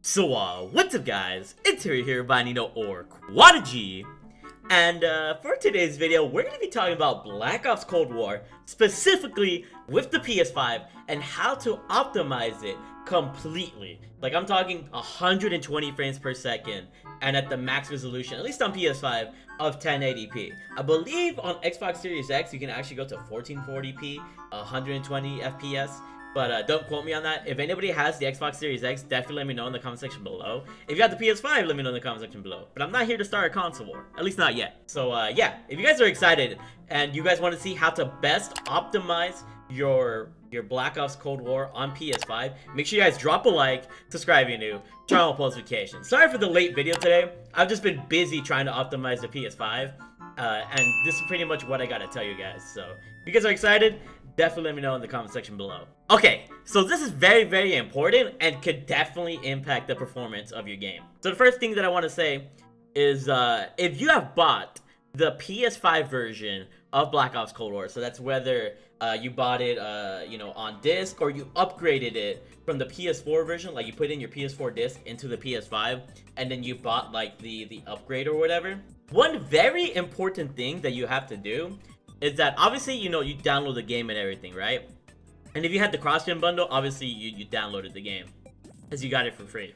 So what's up guys, it's here Bayanino or Quadigy, and for today's video we're going to be talking about Black Ops Cold War, specifically with the PS5 and how to optimize it completely. Like I'm talking 120 frames per second and at the max resolution, at least on PS5, of 1080p. I believe on Xbox Series X you can actually go to 1440p, 120 FPS. But don't quote me on that. If anybody has the Xbox Series X, definitely let me know in the comment section below. If you got the PS5, let me know in the comment section below. But I'm not here to start a console war. At least not yet. So yeah, if you guys are excited and you guys want to see how to best optimize your Black Ops Cold War on PS5, make sure you guys drop a like, subscribe if you're new, turn on post notifications. Sorry for the late video today. I've just been busy trying to optimize the PS5. And this is pretty much what I gotta tell you guys. So if you guys are excited, definitely let me know in the comment section below. Okay, so this is very important and could definitely impact the performance of your game. So the first thing that I want to say is if you have bought the PS5 version of Black Ops Cold War, so that's whether you bought it on disc or you upgraded it from the PS4 version, like you put in your PS4 disc into the PS5 and then you bought like the upgrade or whatever. One very important thing that you have to do is that obviously, you download the game and everything, right? And if you had the cross-gen bundle, obviously you downloaded the game because you got it for free.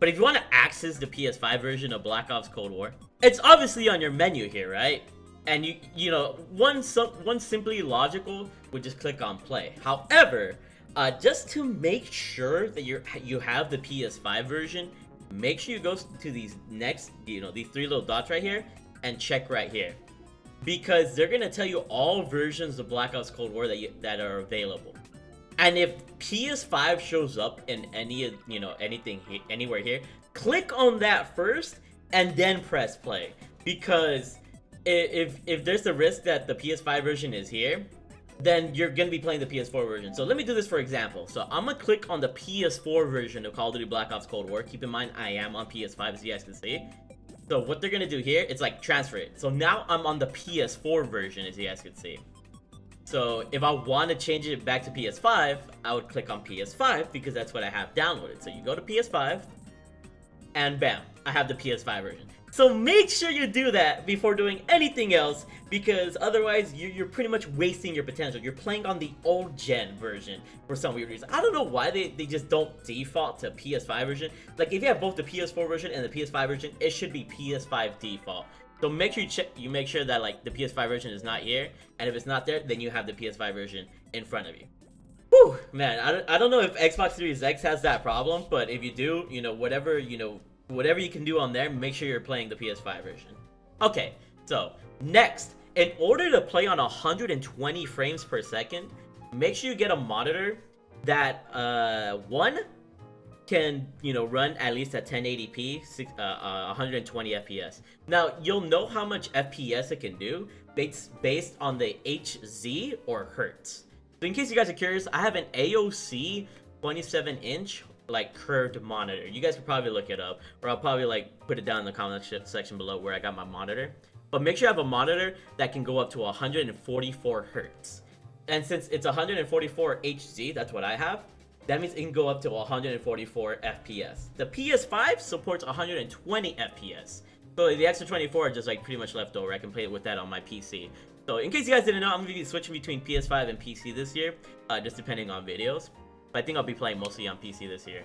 But if you want to access the PS5 version of Black Ops Cold War, it's obviously on your menu here, right? And one simply logical would just click on play. However, just to make sure that you have the PS5 version, make sure you go to these next, these three little dots right here and check right here. Because they're gonna tell you all versions of Black Ops Cold War that are available, and if PS5 shows up in anything anywhere here, click on that first and then press play. Because if there's the risk that the PS5 version is here, then you're gonna be playing the PS4 version. So let me do this for example. So I'm gonna click on the PS4 version of Call of Duty Black Ops Cold War. Keep in mind I am on PS5, as you guys can see. So what they're gonna do here, it's like transfer it. So now I'm on the PS4 version, as you guys can see. So if I want to change it back to PS5, I would click on PS5 because that's what I have downloaded. So you go to PS5 and bam, I have the PS5 version. So make sure you do that before doing anything else, because otherwise you're pretty much wasting your potential. You're playing on the old gen version for some weird reason. I don't know why they just don't default to PS5 version. Like if you have both the PS4 version and the PS5 version, it should be PS5 default. So make sure you make sure that like the PS5 version is not here, and if it's not there, then you have the PS5 version in front of you. Whew, man, I don't know if Xbox Series X has that problem, but if you do, whatever you can do on there, make sure you're playing the PS5 version. Okay, so next, in order to play on 120 frames per second, make sure you get a monitor that one can run at least at 1080p, 120 FPS. Now you'll know how much FPS it can do based on the HZ or Hertz. So in case you guys are curious, I have an AOC 27-inch like curved monitor. You guys could probably look it up, or I'll probably like put it down in the comment section below where I got my monitor. But make sure you have a monitor that can go up to 144 Hertz. And since it's 144 HZ, that's what I have, that means it can go up to 144 FPS. The PS5 supports 120 FPS. So the extra 24 are just like pretty much left over. I can play it with that on my PC. So in case you guys didn't know, I'm going to be switching between PS5 and PC this year, just depending on videos. But I think I'll be playing mostly on PC this year.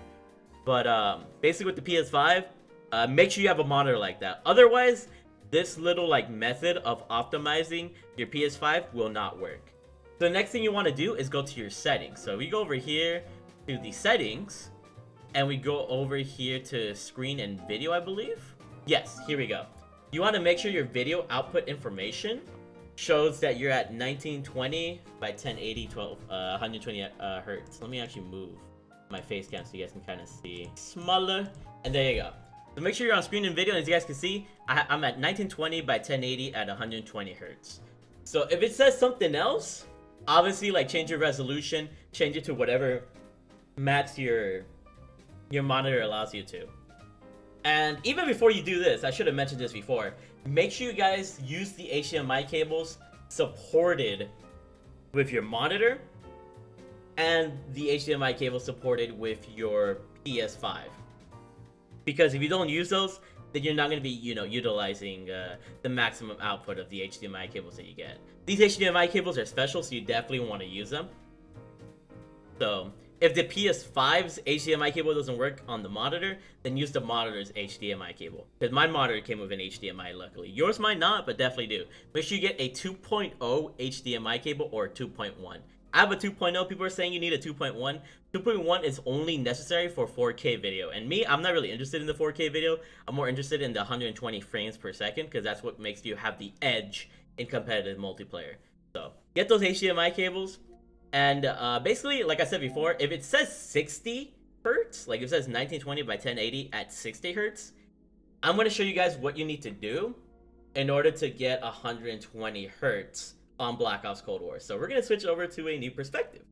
But basically with the PS5, make sure you have a monitor like that. Otherwise, this little like method of optimizing your PS5 will not work. So the next thing you want to do is go to your settings. So we go over here to the settings, and we go over here to screen and video, I believe. Yes, here we go. You want to make sure your video output information shows that you're at 1920 by 1080, 120 hertz. Let me actually move my face cam so you guys can kind of see smaller, and there you go. So make sure you're on screen and video, and as you guys can see, I'm at 1920 by 1080 at 120 hertz. So if it says something else, obviously like change your resolution, change it to whatever max your monitor allows you to. And even before you do this, I should have mentioned this before, make sure you guys use the HDMI cables supported with your monitor and the HDMI cable supported with your PS5. Because if you don't use those, then you're not going to be, utilizing the maximum output of the HDMI cables that you get. These HDMI cables are special, so you definitely want to use them. So, if the PS5's HDMI cable doesn't work on the monitor, then use the monitor's HDMI cable. Because my monitor came with an HDMI, luckily. Yours might not, but definitely do. Make sure you get a 2.0 HDMI cable or 2.1. I have a 2.0. People are saying you need a 2.1. 2.1 is only necessary for 4K video. And me, I'm not really interested in the 4K video. I'm more interested in the 120 frames per second because that's what makes you have the edge in competitive multiplayer. So, get those HDMI cables. And basically, like I said before, if it says 60 hertz, like if it says 1920 by 1080 at 60 hertz, I'm going to show you guys what you need to do in order to get 120 hertz on Black Ops Cold War. So we're going to switch over to a new perspective.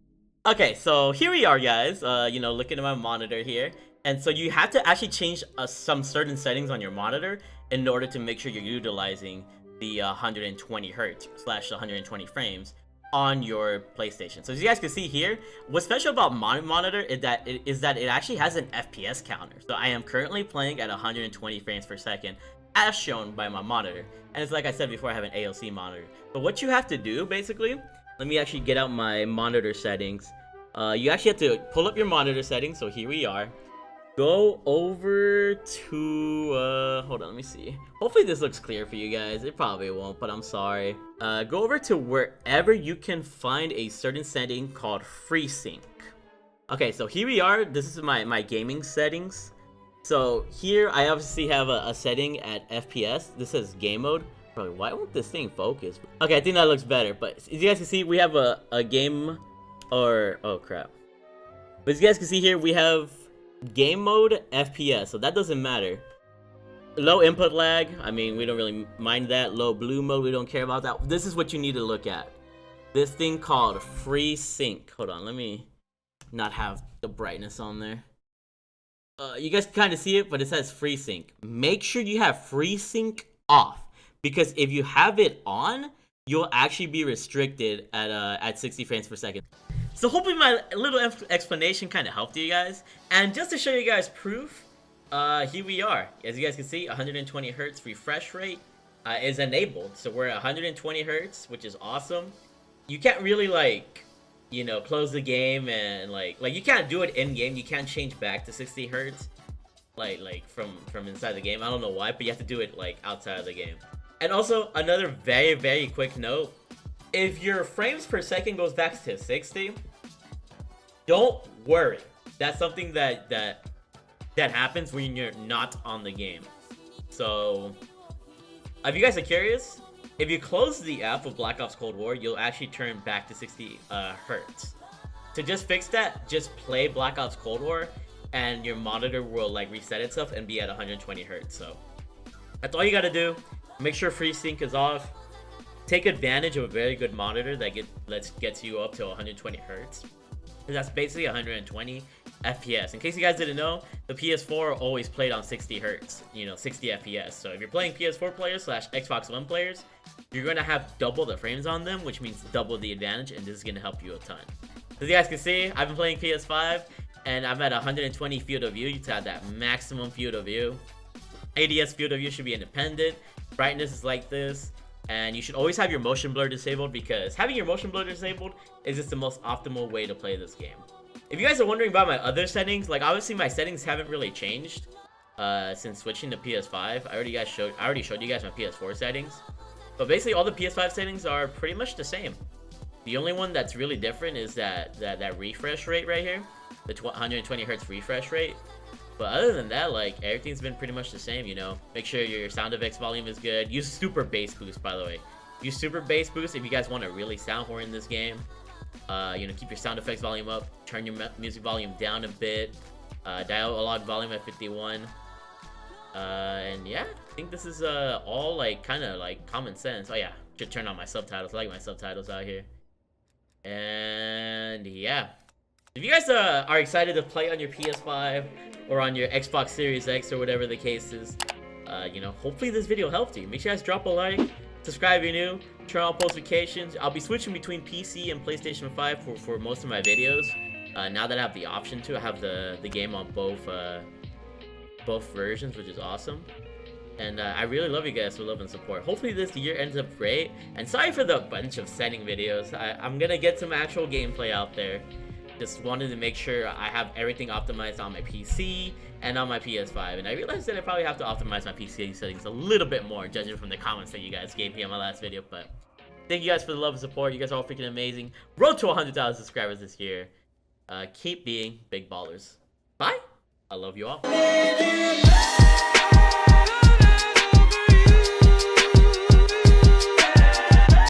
Okay, so here we are, guys, looking at my monitor here. And so you have to actually change some certain settings on your monitor in order to make sure you're utilizing the 120 hertz / 120 frames on your PlayStation. So as you guys can see here, what's special about my monitor is that it actually has an FPS counter. So I am currently playing at 120 frames per second as shown by my monitor. And it's like I said before, I have an AOC monitor. But what you have to do basically, let me actually get out my monitor settings. You actually have to pull up your monitor settings. So here we are. Go over to, hold on, let me see. Hopefully this looks clear for you guys. It probably won't, but I'm sorry. Go over to wherever you can find a certain setting called FreeSync. Okay, so here we are. This is my gaming settings. So here I obviously have a setting at FPS. This says game mode. Bro, why won't this thing focus? Okay, I think that looks better. But as you guys can see, we have a game, or, oh crap. But as you guys can see here, we have game mode FPS, so that doesn't matter. Low input lag, I mean, we don't really mind that. Low blue mode, we don't care about that. This is what you need to look at. This thing called FreeSync. Hold on, let me not have the brightness on there. You guys can kind of see it, but it says FreeSync. Make sure you have FreeSync off, because if you have it on, you'll actually be restricted at 60 frames per second. So hopefully my little explanation kind of helped you guys. And just to show you guys proof, here we are. As you guys can see, 120 hertz refresh rate is enabled. So we're at 120 hertz, which is awesome. You can't really close the game and like you can't do it in game. You can't change back to 60 hertz like from inside the game. I don't know why, but you have to do it like outside of the game. And also another very, very quick note. If your frames per second goes back to 60, don't worry. That's something that happens when you're not on the game. So, if you guys are curious, if you close the app of Black Ops Cold War, you'll actually turn back to 60 hertz. To just fix that, just play Black Ops Cold War, and your monitor will reset itself and be at 120 hertz. So, that's all you gotta do. Make sure FreeSync is off. Take advantage of a very good monitor that gets you up to 120 hertz. That's basically 120 FPS. In case you guys didn't know, the PS4 always played on 60 hertz, 60 FPS. So if you're playing PS4 players / Xbox One players, you're going to have double the frames on them, which means double the advantage, and this is going to help you a ton. As you guys can see, I've been playing PS5, and I'm at 120 field of view. You have that maximum field of view. ADS field of view should be independent. Brightness is like this. And you should always have your motion blur disabled, because having your motion blur disabled is just the most optimal way to play this game. If you guys are wondering about my other settings, obviously my settings haven't really changed since switching to PS5. I already showed you guys my PS4 settings. But basically all the PS5 settings are pretty much the same. The only one that's really different is that refresh rate right here, the 120 hertz refresh rate. But other than that, everything's been pretty much the same, Make sure your sound effects volume is good. Use super bass boost, by the way. Use super bass boost if you guys want to really sound horn in this game. Keep your sound effects volume up. Turn your music volume down a bit. Dialogue volume at 51. And yeah, I think this is all kind of common sense. Oh yeah, should turn on my subtitles. I like my subtitles out here. And yeah. If you guys are excited to play on your PS5 or on your Xbox Series X or whatever the case is, hopefully this video helped you. Make sure you guys drop a like, subscribe if you're new, turn on post notifications. I'll be switching between PC and PlayStation 5 for most of my videos. Now that I have the option to, I have the game on both versions, which is awesome. And I really love you guys for love and support. Hopefully this year ends up great. And sorry for the bunch of setting videos. I'm gonna get some actual gameplay out there. Just wanted to make sure I have everything optimized on my PC and on my PS5. And I realized that I probably have to optimize my PC settings a little bit more, judging from the comments that you guys gave me on my last video. But thank you guys for the love and support. You guys are all freaking amazing. Road to 100,000 subscribers this year. Keep being big ballers. Bye. I love you all.